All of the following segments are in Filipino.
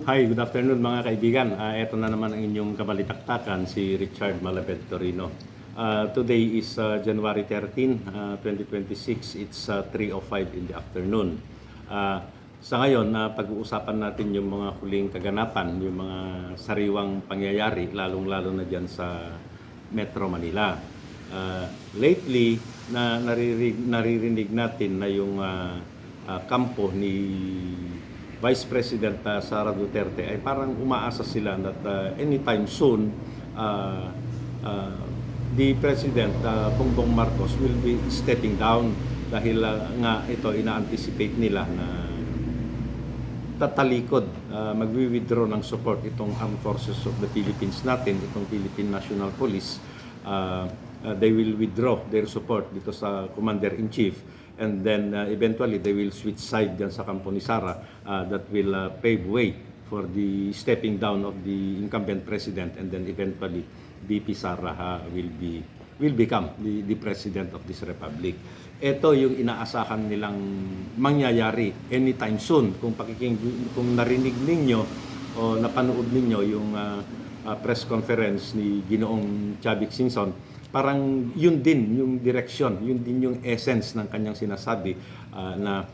Hi, good afternoon mga kaibigan. Ito na naman ang inyong kabalitaktakan, si Richard Malaped Torino. Today is January 13, 2026. It's 3:05 in the afternoon. Sa ngayon, pag-uusapan natin yung mga huling kaganapan, yung mga sariwang pangyayari, lalong-lalo na dyan sa Metro Manila. Lately, naririnig natin na yung kampo ni Vice President Sara Duterte ay parang umaasa sila that anytime soon the President Bongbong Marcos will be stepping down dahil nga ito ina-anticipate nila na tatalikod, magwi-withdraw ng support itong Armed Forces of the Philippines natin, itong Philippine National Police. They will withdraw their support dito sa Commander-in-Chief, and then eventually they will switch side dyan sa kampo ni Sara that will pave way for the stepping down of the incumbent president, and then eventually VP Sara will become the president of this republic. Ito yung inaasahan nilang mangyayari anytime soon. Kung narinig ninyo o napanood ninyo yung press conference ni Ginoong Chavik Singson, parang yun din yung direction, yun din yung essence ng kanyang sinasabi na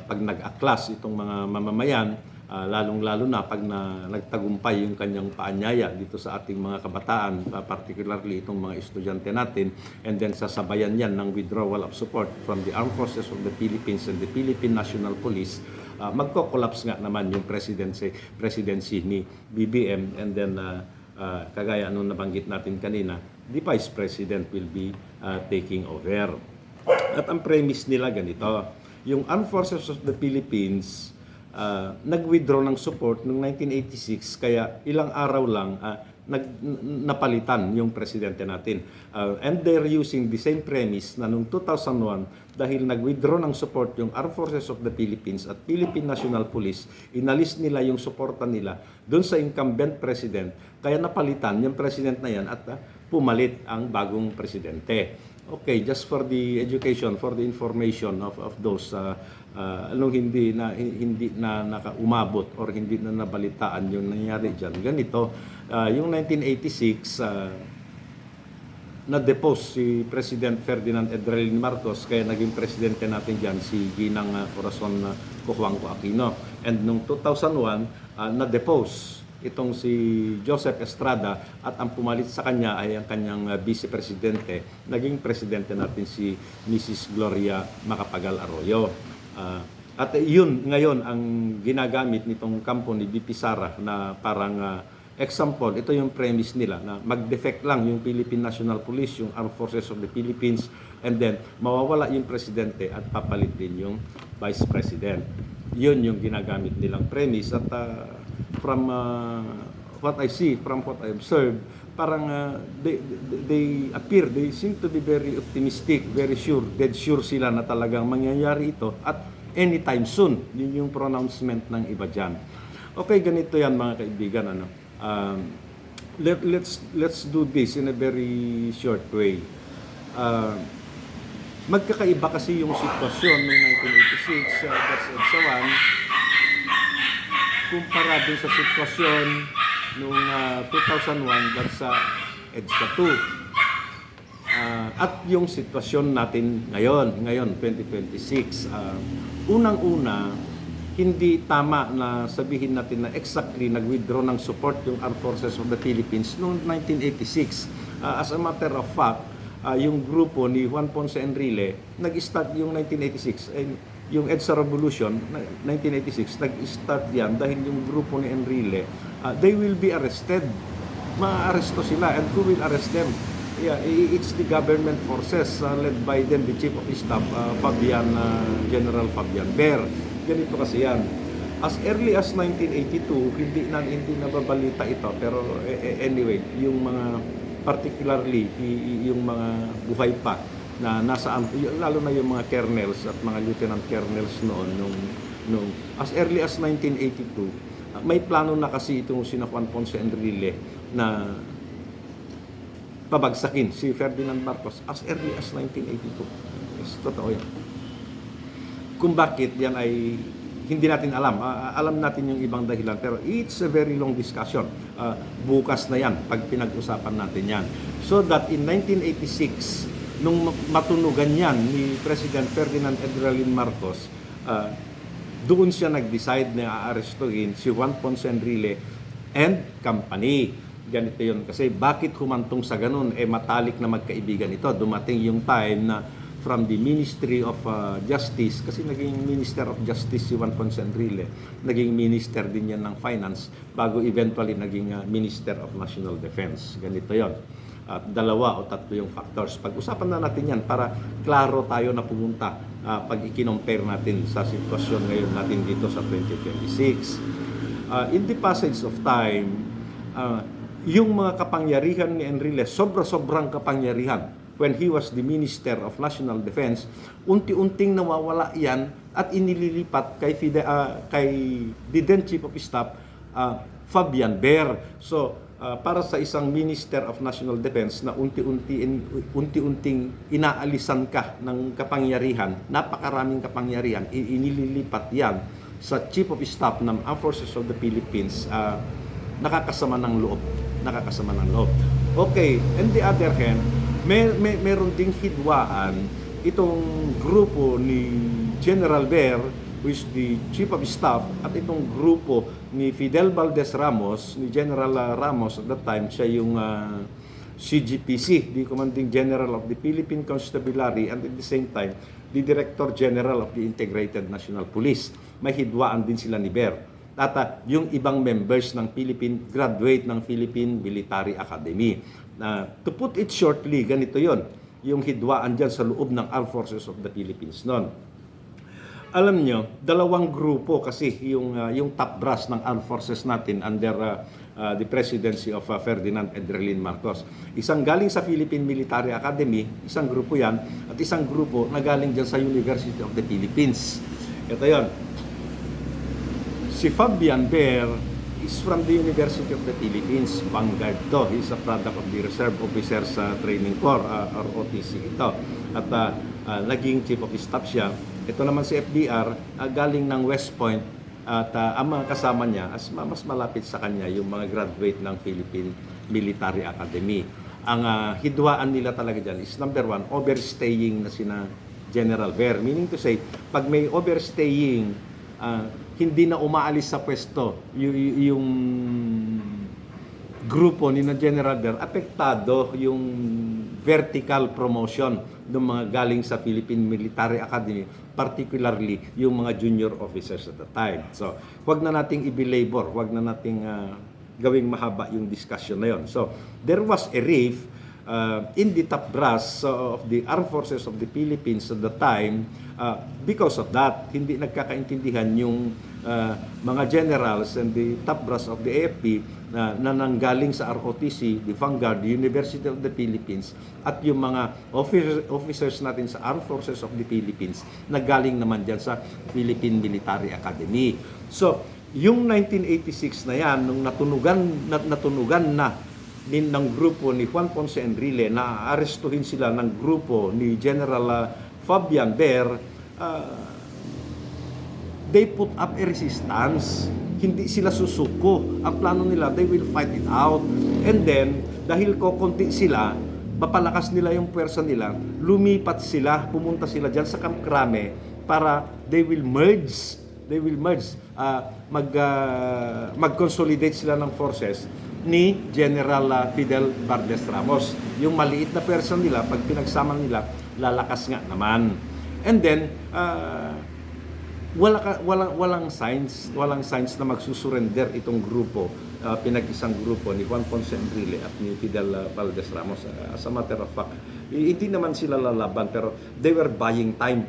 pag nag-aklas itong mga mamamayan, lalong-lalo na pag nagtagumpay yung kanyang paanyaya dito sa ating mga kabataan, particularly itong mga estudyante natin, and then sasabayan yan ng withdrawal of support from the Armed Forces of the Philippines and the Philippine National Police, magko-collapse nga naman yung presidency ni BBM, and then kagaya nung nabanggit natin kanina, the Vice President will be taking over. At ang premise nila ganito, yung Armed Forces of the Philippines nag-withdraw ng support noong 1986, kaya ilang araw lang napalitan yung presidente natin. And they're using the same premise na noong 2001, dahil nag-withdraw ng support yung Armed Forces of the Philippines at Philippine National Police, inalis nila yung suporta nila doon sa incumbent president, kaya napalitan yung president na yan at pumalit ang bagong presidente. Okay, just for the education, for the information of those hindi na nakaumabot or hindi na nabalitaan yung nangyari diyan. Ganito, yung 1986 na-depose si President Ferdinand Edrelin Marcos, kaya naging presidente natin diyan si Ginang Corazon Cojuangco Aquino. And nung 2001, na-depose itong si Joseph Estrada, at ang pumalit sa kanya ay ang kanyang vice-presidente, naging presidente natin si Mrs. Gloria Macapagal Arroyo. At yun ngayon ang ginagamit nitong kampo ni VP Sara na parang example. Ito yung premise nila na mag-defect lang yung Philippine National Police, yung Armed Forces of the Philippines, and then mawawala yung presidente at papalit din yung vice president. Yun yung ginagamit nilang premise. At from what I see, from what I observed, parang they seem to be very optimistic, very sure, dead sure sila na talagang mangyayari ito at anytime soon. Yun yung pronouncement ng iba dyan. Okay, ganito yan mga kaibigan. Let's do this in a very short way. Magkakaiba kasi yung sitwasyon ng 1986, that's EDSA 1, kumpara din sa sitwasyon noong 2001, that's EDSA 2. At yung sitwasyon natin ngayon 2026, unang-una, hindi tama na sabihin natin na exactly nag-withdraw ng support yung Armed Forces of the Philippines noong 1986. As a matter of fact, yung grupo ni Juan Ponce Enrile, nag-start yung 1986, yung EDSA Revolution, 1986, nag-start yan dahil yung grupo ni Enrile, they will be arrested. Ma-aresto sila, and who will arrest them? Yeah, it's the government forces led by then the Chief of Staff, General Fabian Ber. Ganito kasi yan. As early as 1982, hindi nababalita ito, pero anyway, yung mga particularly yung mga buhay pa na nasaan, lalo na yung mga colonels at mga lieutenant colonels noon as early as 1982, may plano na kasi itong sina Juan Ponce Enrile na pabagsakin si Ferdinand Marcos as early as 1982. Yes, totoo yan. Kung bakit yan ay hindi natin alam. Alam natin yung ibang dahilan, pero it's a very long discussion. Bukas na yan, pag pinag-usapan natin yan. So that in 1986, nung matunugan yan ni President Ferdinand Edralin Marcos, doon siya nag-decide na aarestuhin si Juan Ponce Enrile and company. Ganito yun. Kasi bakit humantong sa ganun? Matalik na magkaibigan ito. Dumating yung time na from the Ministry of Justice, kasi naging Minister of Justice si Juan Ponce Enrile, naging Minister din yan ng Finance, bago eventually naging Minister of National Defense. Ganito yon. At 2 o 3 yung factors. Pag-usapan na natin yan para klaro tayo na pumunta pag i-compare natin sa sitwasyon ngayon natin dito sa 2026. In the passage of time, yung mga kapangyarihan ni Enrile, sobrang kapangyarihan. When he was the Minister of National Defense, unti-unting nawawala yan at inililipat kay the then Chief of Staff, Fabian Ber. So, para sa isang Minister of National Defense na unti-unting inaalisan ka ng kapangyarihan, napakaraming kapangyarihan, inililipat yan sa Chief of Staff ng Armed Forces of the Philippines, nakakasama ng loob. Okay, on the other hand, meron ding hidwaan itong grupo ni General Ber, who is the Chief of Staff, at itong grupo ni Fidel Valdez Ramos, ni General Ramos at that time, siya yung CGPC, the Commanding General of the Philippine Constabulary, and at the same time, the Director General of the Integrated National Police. May hidwaan din sila ni Ber. At yung ibang members ng graduate ng Philippine Military Academy. To put it shortly, ganito yon, yung hidwaan dyan sa loob ng Armed Forces of the Philippines noon. Alam nyo, 2 grupo kasi yung top brass ng Armed Forces natin under the presidency of Ferdinand Edralin Marcos. Isang galing sa Philippine Military Academy, isang grupo yan, at isang grupo na galing dyan sa University of the Philippines. Ito yon. Si Fabian Ber is from the University of the Philippines, Vanguard to. He's a product of the Reserve Officers Training Corps, or OTC ito. At naging Chief of Staff siya. Ito naman si FDR, galing ng West Point, at ang mga kasama niya, mas malapit sa kanya, yung mga graduate ng Philippine Military Academy. Ang hidwaan nila talaga dyan is number 1, overstaying na sina General Ber. Meaning to say, pag may overstaying, hindi na umaalis sa pwesto yung grupo ni na General Ber, apektado yung vertical promotion ng mga galing sa Philippine Military Academy, particularly yung mga junior officers at the time. So, wag na nating i-belabor, wag na nating gawing mahaba yung discussion na yon. So, there was a rift in the top brass of the Armed Forces of the Philippines at the time. Because of that, hindi nagkakaintindihan yung mga generals and the top brass of the AFP na nanggaling sa ROTC, the Vanguard, the University of the Philippines, at yung mga officers natin sa Armed Forces of the Philippines na galing naman dyan sa Philippine Military Academy. So, yung 1986 na yan, nung natunugan na ng grupo ni Juan Ponce Enrile, na arestuhin sila ng grupo ni General Fabian Ber, they put up a resistance. Hindi sila susuko. Ang plano nila, they will fight it out. And then, dahil kokonti sila, mapalakas nila yung pwersa nila, lumipat sila, pumunta sila dyan sa Camp Crame para they will merge. Mag-consolidate sila ng forces ni General Fidel Valdez Ramos. Yung maliit na pwersa nila, pag pinagsama nila, lalakas nga naman. And then, walang signs na magsusurrender itong grupo, pinag-isang grupo ni Juan Ponce Enrile at ni Fidel Valdez Ramos. As a matter of fact, hindi naman sila lalaban, pero they were buying time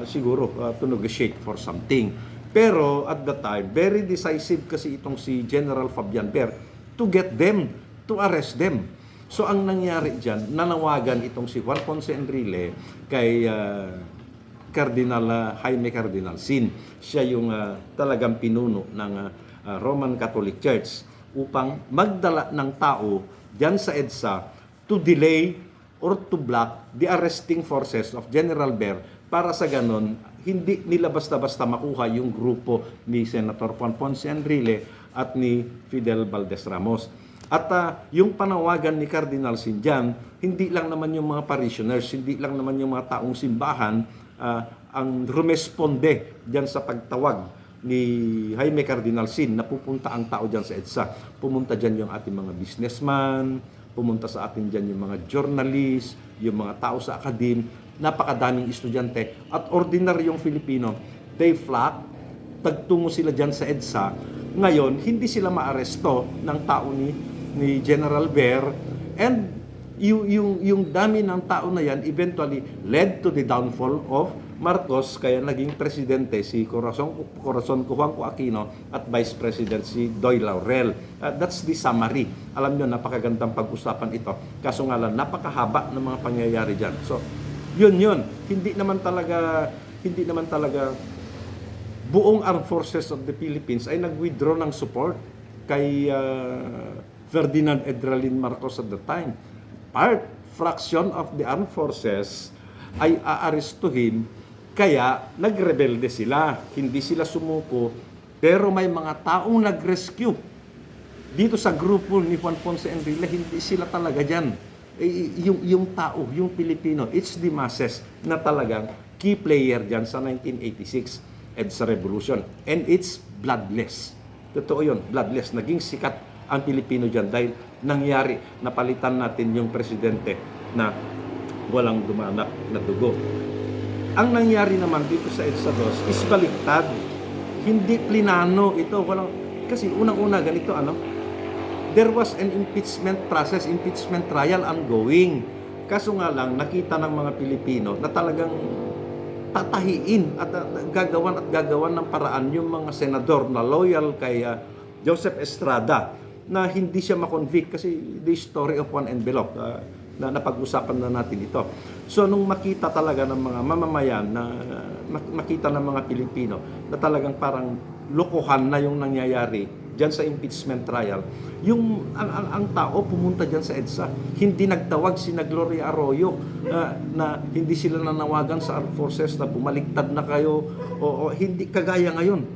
siguro to negotiate for something. Pero at the time, very decisive kasi itong si General Fabian Ber to get them, to arrest them. So ang nangyari dyan, nanawagan itong si Juan Ponce Enrile kay Jaime Cardinal Sin. Siya yung talagang pinuno ng Roman Catholic Church upang magdala ng tao dyan sa EDSA to delay or to block the arresting forces of General Ber para sa ganon, hindi nila basta-basta makuha yung grupo ni Senator Juan Ponce Enrile at ni Fidel Valdez Ramos. At yung panawagan ni Cardinal Sin dyan, hindi lang naman yung mga parishioners, hindi lang naman yung mga taong simbahan ang rumesponde dyan sa pagtawag ni Jaime Cardinal Sin na pupunta ang tao dyan sa EDSA. Pumunta dyan yung ating mga businessman, pumunta sa atin dyan yung mga journalist, yung mga tao sa academe, napakadaming estudyante at ordinaryong Filipino. They flock, tagtungo sila dyan sa EDSA. Ngayon, hindi sila maaresto ng tao ni General Ver, and yung dami ng tao na yan eventually led to the downfall of Marcos, kaya naging presidente si Corazon Juanco Aquino at Vice President si Doy Laurel. That's the summary. Alam nyo, napakagandang pag-usapan ito. Kaso nga lang, napakahaba ng mga pangyayari dyan. So, yun. Hindi naman talaga buong Armed Forces of the Philippines ay nag-withdraw ng support kay Ferdinand Edralin Marcos at the time. Fraction of the armed forces ay aarestuhin, kaya nagrebelde sila. Hindi sila sumuko, pero may mga taong nag-rescue. Dito sa grupo ni Juan Ponce Enrile, hindi sila talaga dyan. Yung tao, yung Pilipino, it's the masses na talagang key player dyan sa 1986 EDSA Revolution. And it's bloodless. Totoo yun, bloodless. Naging sikat ang Pilipino dyan dahil nangyari, napalitan natin yung presidente na walang dumanak na dugo. Ang nangyari naman dito sa EDSA 2 is baliktad. Hindi plinano ito. Kasi unang-una ganito, there was an impeachment process, impeachment trial ongoing. Kaso nga lang, nakita ng mga Pilipino na talagang tatahiin at gagawan ng paraan yung mga senador na loyal kay Joseph Estrada na hindi siya makonvict kasi the story of one envelope na napag-usapan na natin ito. So nung makita talaga ng mga mamamayan, makita ng mga Pilipino na talagang parang lokohan na yung nangyayari diyan sa impeachment trial, ang tao pumunta diyan sa EDSA. Hindi nagtawag si Gloria Arroyo na hindi sila nanawagan sa armed forces na bumaliktad na kayo o hindi kagaya ngayon.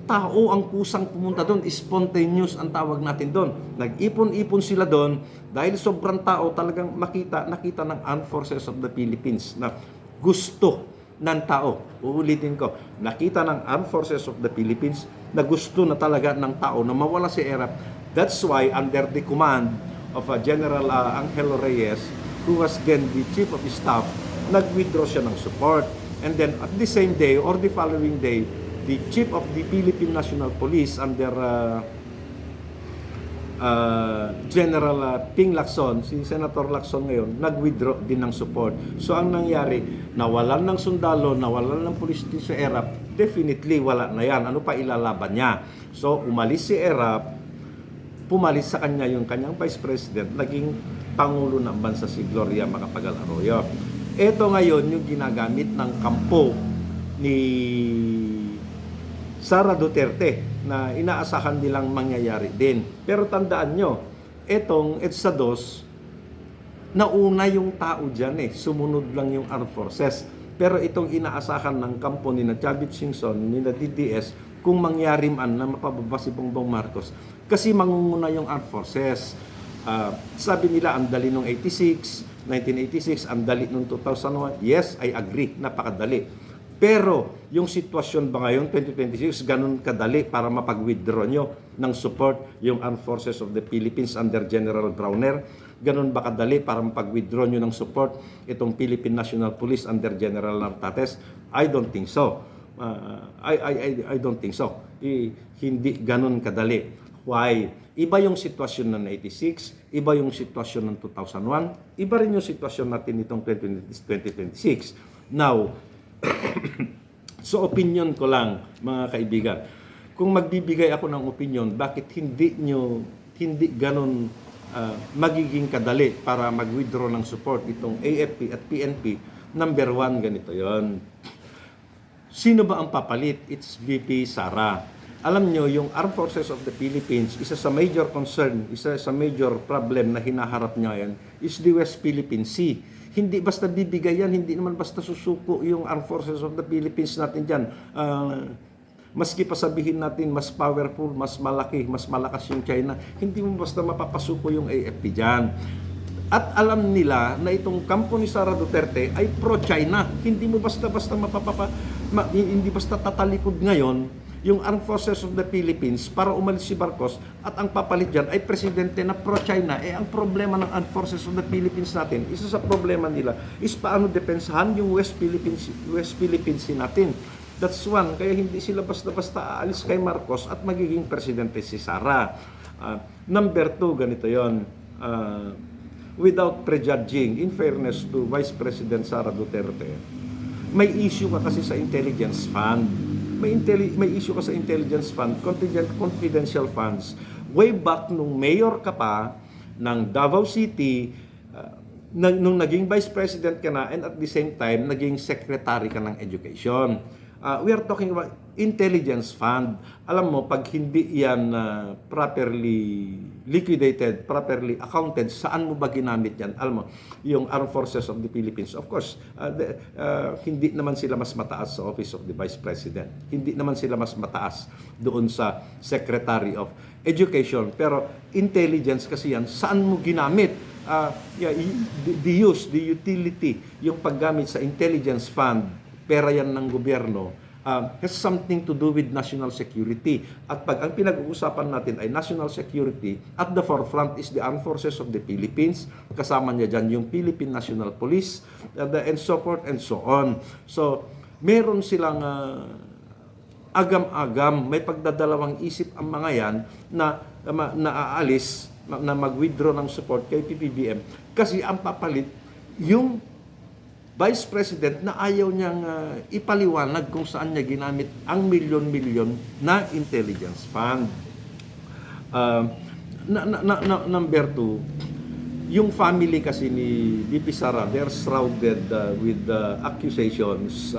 Tao ang kusang pumunta doon, spontaneous ang tawag natin doon. Nag-ipon-ipon sila doon dahil sobrang tao talagang nakita ng Armed Forces of the Philippines na gusto ng tao. Uulitin ko, nakita ng Armed Forces of the Philippines na gusto na talaga ng tao na mawala si ERAP. That's why under the command of General Angelo Reyes, who was then the Chief of Staff, nag-withdraw siya ng support. And then at the same day or the following day, the Chief of the Philippine National Police under General Ping Lacson, si Senator Lacson ngayon, nag-withdraw din ng support. So ang nangyari, nawalan ng sundalo, nawalan ng pulis sa ERAP, definitely wala na yan. Ano pa ilalaban niya? So umalis si ERAP, pumalis sa kanya yung kanyang Vice President, naging Pangulo ng bansa si Gloria Macapagal Arroyo. Ito ngayon yung ginagamit ng kampo ni Sara Duterte na inaasahan nilang mangyayari din. Pero tandaan nyo, etong EDSA 2, nauna yung tao dyan sumunod lang yung armed forces. Pero itong inaasahan ng kampo ni na Chavit Singson, ni na DDS, kung mangyari man na mapababa si Bongbong Marcos, kasi mangunguna yung armed forces. Sabi nila, ang dali nung 1986, ang dali nung 2001. Yes, I agree, napakadali. Pero yung sitwasyon ba ngayon, 2026, ganun kadali para mapag-withdraw nyo ng support yung Armed Forces of the Philippines under General Browner? Ganun ba kadali para mapag-withdraw nyo ng support itong Philippine National Police under General Nartates? I don't think so. I don't think so. Hindi ganun kadali. Why? Iba yung sitwasyon ng 86, iba yung sitwasyon ng 2001, iba rin yung sitwasyon natin itong 2026. Now, so opinion ko lang mga kaibigan, kung magbibigay ako ng opinion, bakit hindi ganun magiging kadali para mag-withdraw ng support itong AFP at PNP? Number one, ganito yon. Sino ba ang papalit? It's VP Sara. Alam nyo, yung Armed Forces of the Philippines, isa sa major concern, isa sa major problem na hinaharap niya yan is the West Philippine Sea. Hindi basta bibigay yan, hindi naman basta susuko yung Armed Forces of the Philippines natin dyan. Maski pa sabihin natin mas powerful, mas malaki, mas malakas yung China, hindi mo basta mapapasuko yung AFP dyan. At alam nila na itong kampo ni Sara Duterte ay pro-China. Hindi mo basta-basta hindi basta tatalikod ngayon yung Armed Forces of the Philippines para umalis si Marcos at ang papalit dyan ay presidente na pro-China. Ang problema ng Armed Forces of the Philippines natin, isa sa problema nila is paano depensahan yung West Philippines natin. That's one. Kaya hindi sila basta-basta aalis kay Marcos at magiging presidente si Sara. Number two, ganito yon. Without prejudging, in fairness to Vice President Sara Duterte, may issue ka kasi sa intelligence fund. May issue ka sa intelligence fund, contingent confidential funds. Way back nung mayor ka pa ng Davao City, nung naging vice president ka na, and at the same time, naging secretary ka ng education. We are talking about intelligence fund. Alam mo, pag hindi yan properly liquidated, properly accounted, saan mo ba ginamit yan? Alam mo, yung Armed Forces of the Philippines, of course, hindi naman sila mas mataas sa Office of the Vice President. Hindi naman sila mas mataas doon sa Secretary of Education. Pero intelligence kasi yan, saan mo ginamit? The use, the utility, yung paggamit sa intelligence fund, pera yan ng gobyerno, has something to do with national security. At pag ang pinag-uusapan natin ay national security, at the forefront is the Armed Forces of the Philippines, kasama niya dyan yung Philippine National Police, and so forth and so on. So, meron silang agam-agam, may pagdadalawang isip ang mga yan na aalis, na mag-withdraw ng support kay PBBM kasi ang papalit yung Vice President na ayaw niyang ipaliwanag kung saan niya ginamit ang milyon-milyon na intelligence fund. Number two, yung family kasi ni VP Sara, they're shrouded with accusations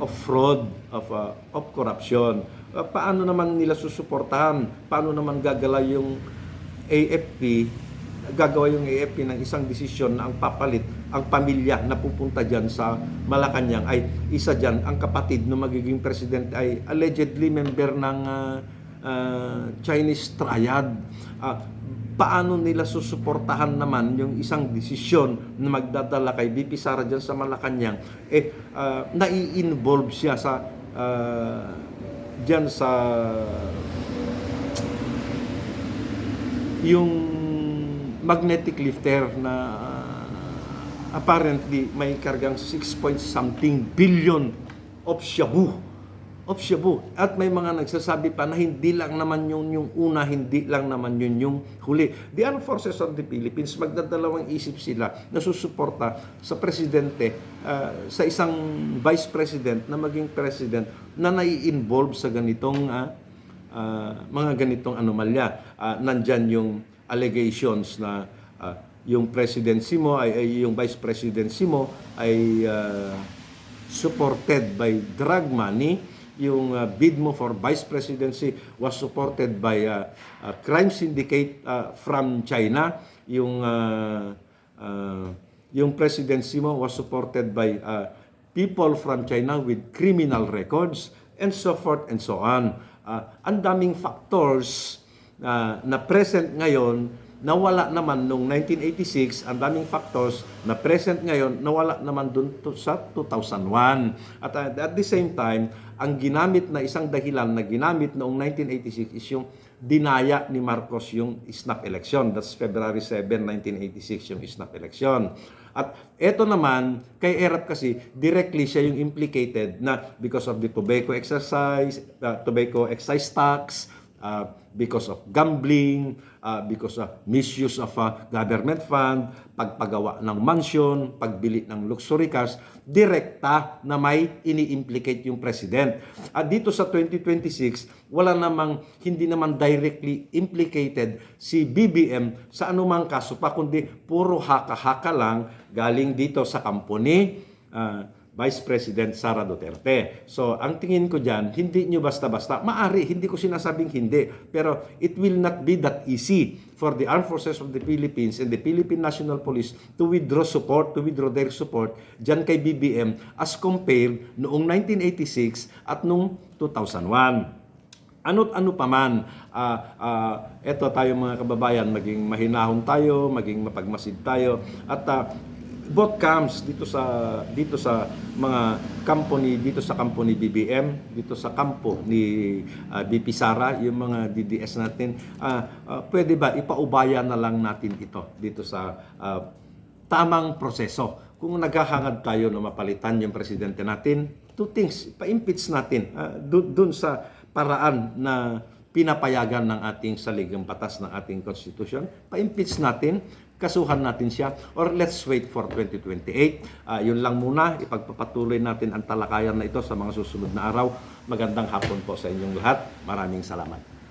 of fraud, of corruption. Paano naman nila susuportahan? Paano naman gagawa yung AFP ng isang desisyon na ang papalit, ang pamilya na pupunta dyan sa Malacanang ay isa dyan, ang kapatid na magiging president ay allegedly member ng Chinese triad. Paano nila susuportahan naman yung isang desisyon na magdadala kay VP Sara dyan sa Malacanang? Nai-involve siya sa dyan sa yung magnetic lifter na apparently may kargang 6 point something billion of shabu. At may mga nagsasabi pa na hindi lang naman yun yung una, hindi lang naman yun yung huli. The Armed Forces of the Philippines, magdadalawang isip sila na susuporta sa presidente, sa isang vice president na maging president na nai-involve sa ganitong mga ganitong anomalya. Nandyan yung allegations na yung presidency mo yung vice presidency mo ay supported by drug money. Yung bid mo for vice presidency was supported by a crime syndicate from China. Yung presidency mo was supported by people from China with criminal records, and so forth and so on. Ang daming factors na present ngayon, nawala naman noong 1986, ang daming factors na present ngayon, nawala naman dun sa 2001. At the same time, ang ginamit na isang dahilan na ginamit noong 1986 is yung dinaya ni Marcos yung snap election. That's February 7, 1986, yung snap election. At eto naman, kay Erap kasi, directly siya yung implicated na because of the tobacco excise tax, because of gambling, because of misuse of government fund, pagpagawa ng mansion, pagbili ng luxury cars, direkta na may ini-implicate yung president. At dito sa 2026, hindi naman directly implicated si BBM sa anumang kaso pa, kundi puro haka-haka lang galing dito sa kampo ni Vice President Sara Duterte. So, ang tingin ko dyan, hindi nyo basta-basta. Maari, hindi ko sinasabing hindi. Pero it will not be that easy for the Armed Forces of the Philippines and the Philippine National Police to withdraw their support dyan kay BBM as compared noong 1986 at noong 2001. Ano't ano pa man, eto tayo mga kababayan, maging mahinahon tayo, maging mapagmasid tayo, at both camps dito sa mga kampo ni BBM, dito sa kampo ni BP Sara, yung mga DDS natin, pwede ba ipaubaya na lang natin ito dito sa tamang proseso. Kung naghahangad tayo na mapalitan yung presidente natin, two things, pa-impeach natin dun sa paraan na pinapayagan ng ating saligang batas ng ating constitution, pa-impeach natin, kasuhan natin siya, or let's wait for 2028. Yun lang muna, ipagpapatuloy natin ang talakayan na ito sa mga susunod na araw. Magandang hapon po sa inyong lahat. Maraming salamat.